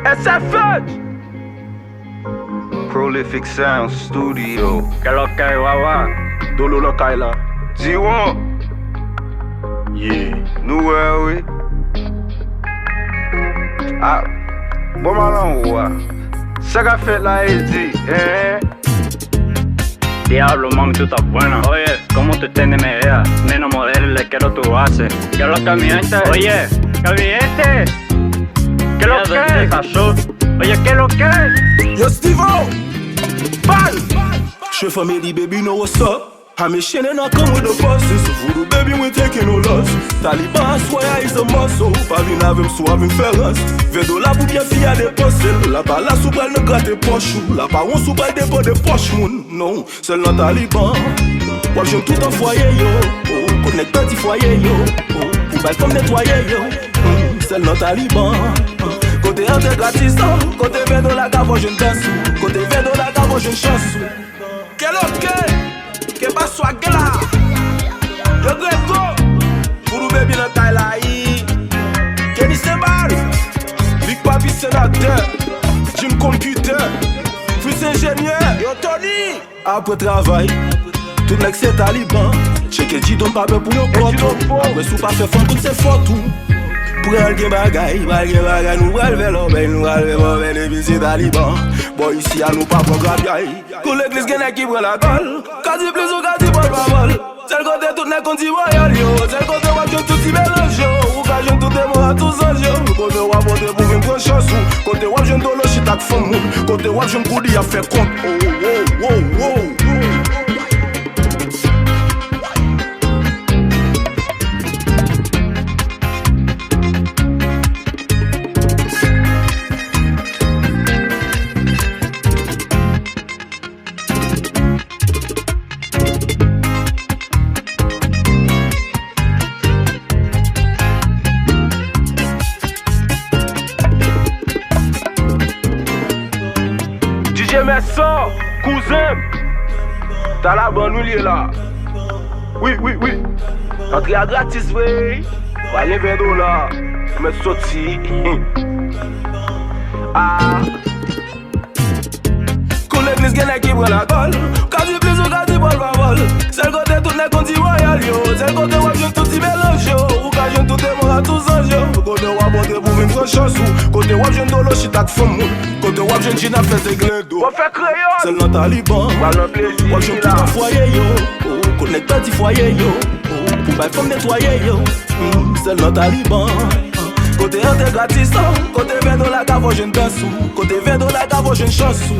SFH Prolific Sound Studio. Que lo que wawa Dolo la Kaila. G1. Yeah. Nou we. Ah, bon malan wa. Ça qu'a fait la LG, Diablo, mami, tú estás buena. Oye, ¿cómo tú tienes mi idea? Menos modelo le quiero tu base. ¿Qué lo que mi gente? Oye, ¿qué mi gente? ¿Qué lo que? Oye, ¿qué lo que? Yo Steve-O! Bang! She family baby know what's up. I'm a shit and I come with the bosses. So voodoo baby we taking no loss. Taliban swear is a muscle. Pas vin avem sou avem féroce. Vedo la pou bien fiya de posel. La pa la sou bal ne gratte poche ou. La pa on sou bal de de poche moun. Non, seul nan Taliban. Wap jen tout en foyer yo. Oh, connect petit foyer yo. Oh, pou bal comme nettoyer yo. Seul nan Taliban. Côté ante gratis, côté vedo la gavo jen dansou. Côté vedo la gavo jen chansou. Quel ok? Que pas soit gala. Yo Greco. Voodoo baby nan Kaila yi. Kenny Sebal. Big Papi sénateur. Jim computer. Fils ingénieur. Yo Tony. Après travail. Tout nek c'est Taliban. Check it, don pa be pou yo poto. Après sou pa fe fon tout se fotou. Pour elle gen bagay, nous pral ve l'obey, nous pral ve mauvais depuis Taliban. Boy ici à nous pas pour grabiaille. Pour l'église gen qui prend la colle. Kasi plus ou kasi pas parole. C'est le côté tout n'est qu'on dit royal yo. C'est le côté wap tout ti mélange yo. Ou ka jen tout des mots à tous ans yo. Côté wap vote pour une grande chance ou. Côté wap jen dolo shit ak fond moun. Côté wap jen koudi a fait compte. Oh, oh, oh, oh. Messon, cousin, t'as la bonne ou là? Oui, oui, oui. Entrée à gratis, oui. Voyez $20. Mais sorti. Ah. Quand l'église gagne qui prend la colle. Quand tu plus ou quand tu prends le vol. C'est le côté tout n'est qu'on dit royal yo. C'est le côté où je tout y mélange yo. Ou quand je tout est mort à tous ans yo. Côté où je pour une grande chance ou. Côté où je dolo shit ak fond moun. Côté où je chine a fait des glindos. on fait crayon. C'est le Taliban. Voilà plaisir. Où je tout en foyer yo. Oh, connect petit foyer yo. Oh, pour bail comme nettoyer yo. C'est le Taliban. Côté ante gratis, côté $20 gavo je danse. Côté $20 gavo je chansou.